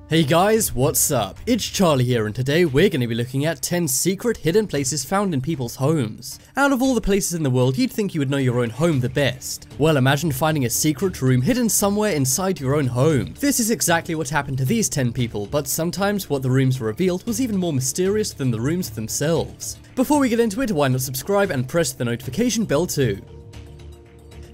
Hey guys, what's up? It's Charlie here, and today we're going to be looking at 10 secret hidden places found in people's homes. Out of all the places in the world, you'd think you would know your own home the best. Well, imagine finding a secret room hidden somewhere inside your own home. This is exactly what happened to these 10 people, but sometimes what the rooms revealed was even more mysterious than the rooms themselves. Before we get into it, why not subscribe and press the notification bell too.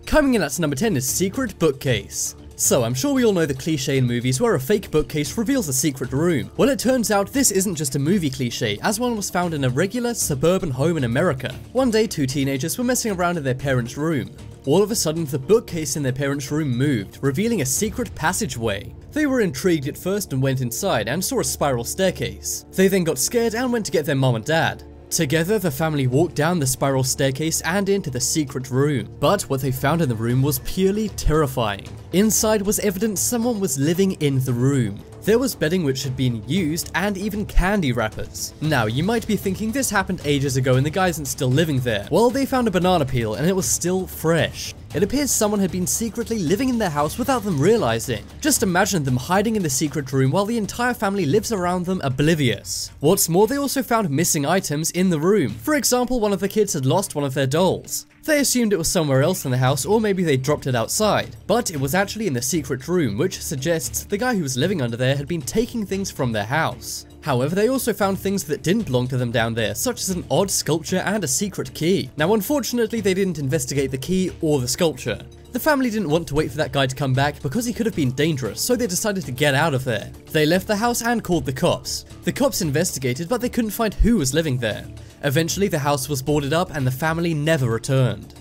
Coming in at number 10 is Secret Bookcase. So, I'm sure we all know the cliche in movies where a fake bookcase reveals a secret room. Well, it turns out this isn't just a movie cliche, as one was found in a regular suburban home in America. One day, two teenagers were messing around in their parents' room. All of a sudden, the bookcase in their parents' room moved, revealing a secret passageway. They were intrigued at first and went inside and saw a spiral staircase. They then got scared and went to get their mom and dad. Together, the family walked down the spiral staircase and into the secret room. But what they found in the room was purely terrifying. Inside was evidence someone was living in the room. There was bedding which had been used and even candy wrappers. Now, you might be thinking this happened ages ago and the guy isn't still living there. Well, they found a banana peel and it was still fresh. It appears someone had been secretly living in their house without them realizing. Just imagine them hiding in the secret room while the entire family lives around them oblivious. What's more, they also found missing items in the room. For example, one of the kids had lost one of their dolls. They assumed it was somewhere else in the house, or maybe they dropped it outside. But it was actually in the secret room, which suggests the guy who was living under there had been taking things from their house. However, they also found things that didn't belong to them down there, such as an odd sculpture and a secret key. Now, unfortunately, they didn't investigate the key or the sculpture. The family didn't want to wait for that guy to come back because he could have been dangerous, so they decided to get out of there. They left the house and called the cops. The cops investigated, but they couldn't find who was living there. Eventually, the house was boarded up and the family never returned.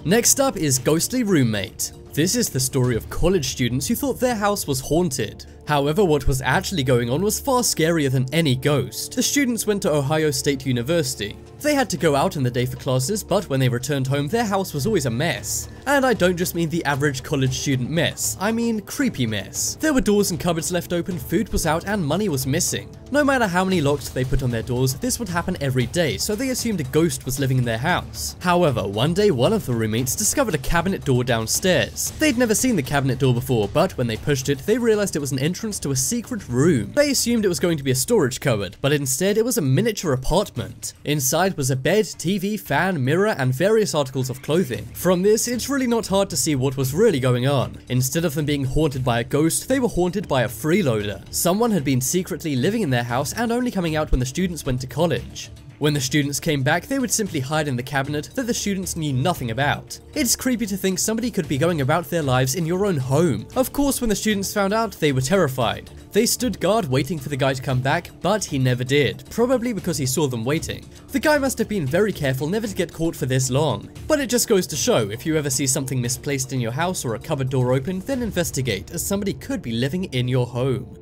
Next up is Ghostly Roommate. This is the story of college students who thought their house was haunted. However, what was actually going on was far scarier than any ghost. The students went to Ohio State University. They had to go out in the day for classes, but when they returned home, their house was always a mess. And I don't just mean the average college student mess, I mean creepy mess. There were doors and cupboards left open, food was out, and money was missing. No matter how many locks they put on their doors, this would happen every day, so they assumed a ghost was living in their house. However, one day one of the roommates discovered a cabinet door downstairs. They'd never seen the cabinet door before, but when they pushed it, they realized it was an entrance to a secret room. They assumed it was going to be a storage cupboard, but instead it was a miniature apartment. Inside was a bed, TV, fan, mirror, and various articles of clothing. From this, it's really not hard to see what was really going on. Instead of them being haunted by a ghost, they were haunted by a freeloader. Someone had been secretly living in their house and only coming out when the students went to college. When the students came back, they would simply hide in the cabinet that the students knew nothing about. It's creepy to think somebody could be going about their lives in your own home. Of course, when the students found out, they were terrified. They stood guard waiting for the guy to come back, but he never did, probably because he saw them waiting. The guy must have been very careful never to get caught for this long. But it just goes to show, if you ever see something misplaced in your house or a cupboard door open, then investigate, as somebody could be living in your home.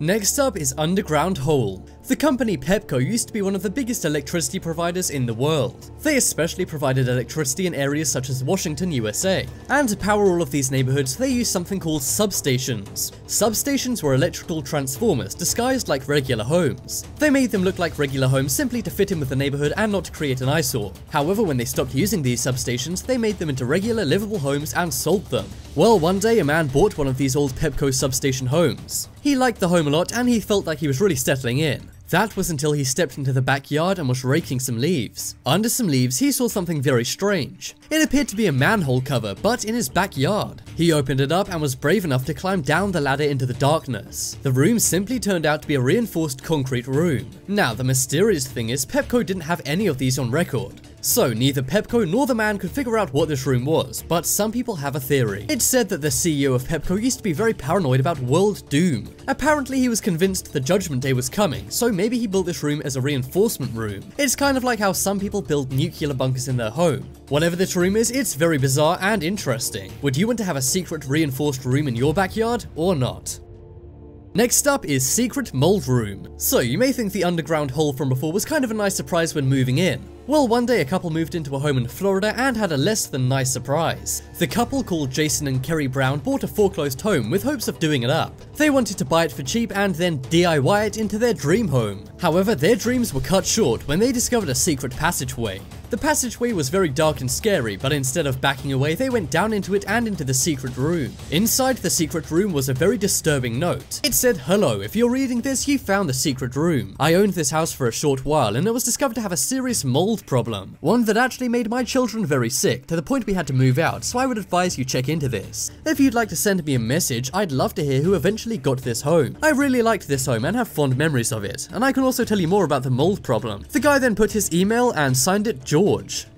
Next up is Underground Hole. The company Pepco used to be one of the biggest electricity providers in the world. They especially provided electricity in areas such as Washington, USA. And to power all of these neighborhoods, they used something called substations. Substations were electrical transformers disguised like regular homes. They made them look like regular homes simply to fit in with the neighborhood and not to create an eyesore. However, when they stopped using these substations, they made them into regular livable homes and sold them. Well, one day a man bought one of these old Pepco substation homes. He liked the home a lot and he felt like he was really settling in. That was until he stepped into the backyard and was raking some leaves. Under some leaves, he saw something very strange. It appeared to be a manhole cover, but in his backyard. He opened it up and was brave enough to climb down the ladder into the darkness. The room simply turned out to be a reinforced concrete room. Now, the mysterious thing is Pepco didn't have any of these on record. So, neither Pepco nor the man could figure out what this room was, but some people have a theory. It's said that the CEO of Pepco used to be very paranoid about world doom. Apparently he was convinced the Judgment Day was coming, so maybe he built this room as a reinforcement room. It's kind of like how some people build nuclear bunkers in their home. Whatever this room is, it's very bizarre and interesting. Would you want to have a secret reinforced room in your backyard, or not? Next up is Secret Mold Room. So you may think the underground hole from before was kind of a nice surprise when moving in. Well, one day a couple moved into a home in Florida and had a less than nice surprise. The couple, called Jason and Kerry Brown, bought a foreclosed home with hopes of doing it up. They wanted to buy it for cheap and then DIY it into their dream home. However, their dreams were cut short when they discovered a secret passageway. The passageway was very dark and scary, but instead of backing away, they went down into it and into the secret room. Inside the secret room was a very disturbing note. It said, "Hello, if you're reading this, you found the secret room. I owned this house for a short while and it was discovered to have a serious mold problem. One that actually made my children very sick, to the point we had to move out, so I would advise you check into this. If you'd like to send me a message, I'd love to hear who eventually got this home. I really liked this home and have fond memories of it, and I can also tell you more about the mold problem." The guy then put his email and signed it George.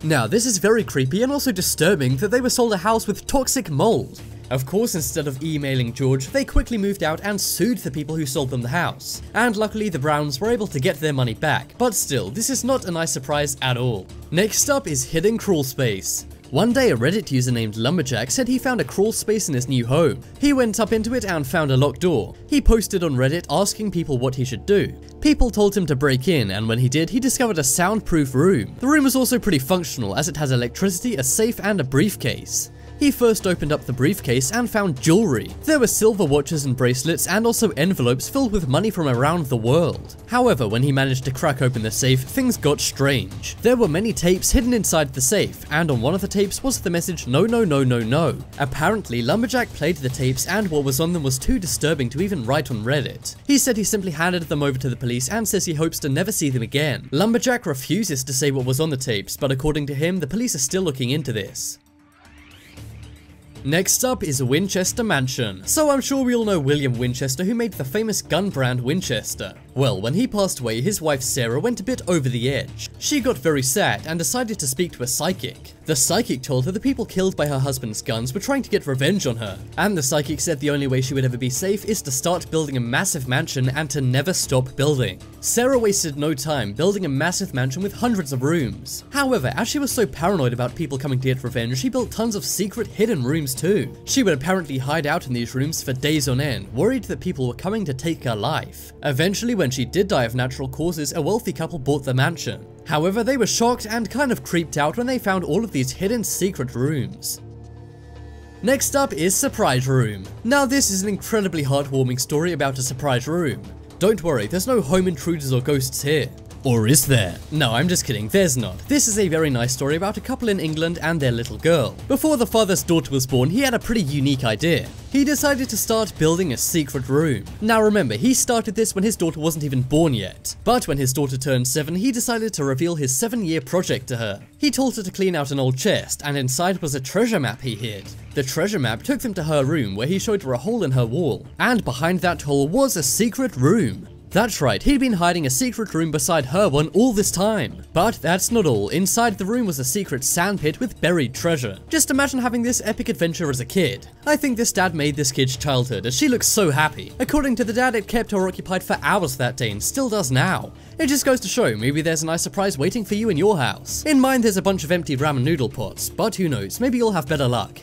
Now this is very creepy and also disturbing that they were sold a house with toxic mold. Of course, instead of emailing George, they quickly moved out and sued the people who sold them the house. And luckily the Browns were able to get their money back, but still, this is not a nice surprise at all. Next up is hidden crawl space. One day a Reddit user named Lumberjack said he found a crawl space in his new home. He went up into it and found a locked door. He posted on Reddit asking people what he should do. People told him to break in, and when he did, he discovered a soundproof room. The room was also pretty functional as it has electricity, a safe and a briefcase. He first opened up the briefcase and found jewelry. There were silver watches and bracelets and also envelopes filled with money from around the world. However, when he managed to crack open the safe, things got strange. There were many tapes hidden inside the safe, and on one of the tapes was the message "No, no, no, no, no." Apparently, Lumberjack played the tapes and what was on them was too disturbing to even write on Reddit. He said he simply handed them over to the police and says he hopes to never see them again. Lumberjack refuses to say what was on the tapes, but according to him, the police are still looking into this. Next up is Winchester Mansion. So I'm sure we all know William Winchester, who made the famous gun brand Winchester. Well, when he passed away, his wife Sarah went a bit over the edge. She got very sad and decided to speak to a psychic. The psychic told her the people killed by her husband's guns were trying to get revenge on her, and the psychic said the only way she would ever be safe is to start building a massive mansion and to never stop building. Sarah wasted no time building a massive mansion with hundreds of rooms. However, as she was so paranoid about people coming to get revenge, she built tons of secret hidden rooms too. She would apparently hide out in these rooms for days on end, worried that people were coming to take her life. Eventually, when she did die of natural causes, a wealthy couple bought the mansion. However, they were shocked and kind of creeped out when they found all of these hidden secret rooms. Next up is Surprise Room. Now this is an incredibly heartwarming story about a surprise room. Don't worry, there's no home intruders or ghosts here. Or is there? No, I'm just kidding, there's not. This is a very nice story about a couple in England and their little girl. Before the father's daughter was born, he had a pretty unique idea. He decided to start building a secret room. Now remember, he started this when his daughter wasn't even born yet. But when his daughter turned 7, he decided to reveal his 7-year project to her. He told her to clean out an old chest, and inside was a treasure map he hid. The treasure map took them to her room, where he showed her a hole in her wall. And behind that hole was a secret room. That's right, he'd been hiding a secret room beside her one all this time. But that's not all. Inside the room was a secret sandpit with buried treasure. Just imagine having this epic adventure as a kid. I think this dad made this kid's childhood, as she looks so happy. According to the dad, it kept her occupied for hours that day and still does now. It just goes to show, maybe there's a nice surprise waiting for you in your house. In mine there's a bunch of empty ramen noodle pots, but who knows, maybe you'll have better luck.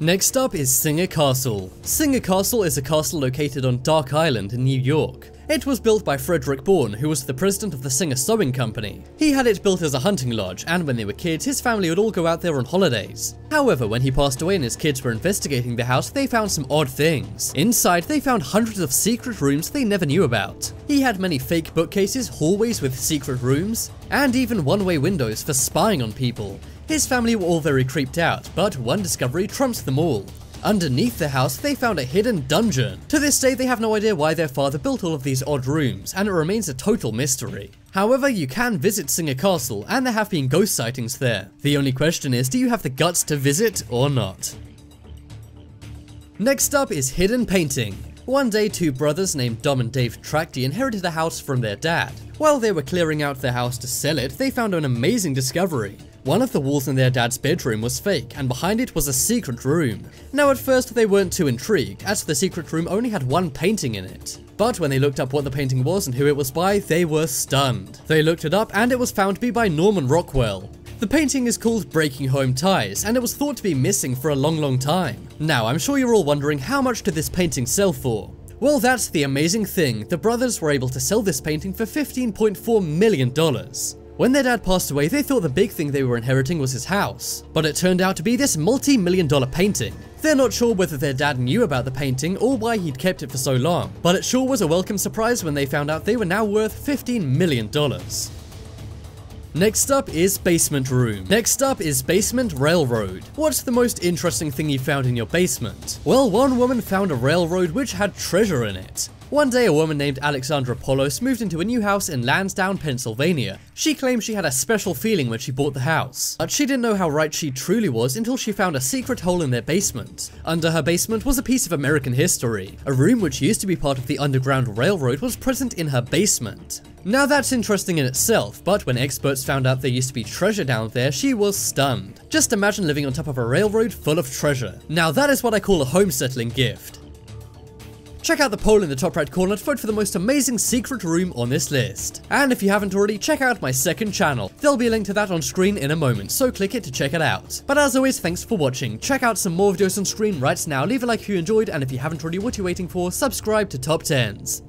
Next up is Singer Castle. Singer Castle is a castle located on Dark Island in New York. It was built by Frederick Bourne, who was the president of the Singer Sewing Company. He had it built as a hunting lodge, and when they were kids, his family would all go out there on holidays. However, when he passed away and his kids were investigating the house, they found some odd things. Inside, they found hundreds of secret rooms they never knew about. He had many fake bookcases, hallways with secret rooms, and even one-way windows for spying on people. His family were all very creeped out, but one discovery trumps them all. Underneath the house, they found a hidden dungeon. To this day, they have no idea why their father built all of these odd rooms, and it remains a total mystery. However, you can visit Singer Castle, and there have been ghost sightings there. The only question is, do you have the guts to visit or not? Next up is hidden painting. One day, 2 brothers named Dom and Dave Tracty inherited a house from their dad. While they were clearing out their house to sell it, they found an amazing discovery. One of the walls in their dad's bedroom was fake, and behind it was a secret room. Now at first they weren't too intrigued, as the secret room only had one painting in it. But when they looked up what the painting was and who it was by, they were stunned. They looked it up and it was found to be by Norman Rockwell. The painting is called Breaking Home Ties, and it was thought to be missing for a long time. Now I'm sure you're all wondering, how much did this painting sell for? Well, that's the amazing thing. The brothers were able to sell this painting for $15.4 million. When their dad passed away, they thought the big thing they were inheriting was his house, but it turned out to be this multi-million-dollar painting. They're not sure whether their dad knew about the painting or why he'd kept it for so long, but it sure was a welcome surprise when they found out they were now worth $15 million. Next up is basement room. Next up is basement railroad. What's the most interesting thing you found in your basement? Well, one woman found a railroad which had treasure in it. One day, a woman named Alexandra Polos moved into a new house in Lansdowne, Pennsylvania. She claimed she had a special feeling when she bought the house, but she didn't know how right she truly was until she found a secret hole in their basement. Under her basement was a piece of American history. A room which used to be part of the Underground Railroad was present in her basement. Now that's interesting in itself, but when experts found out there used to be treasure down there, she was stunned. Just imagine living on top of a railroad full of treasure. Now that is what I call a home-settling gift. Check out the poll in the top right corner to vote for the most amazing secret room on this list. And if you haven't already, check out my second channel. There'll be a link to that on screen in a moment, so click it to check it out. But as always, thanks for watching. Check out some more videos on screen right now, leave a like if you enjoyed, and if you haven't already, what are you waiting for? Subscribe to Top 10s.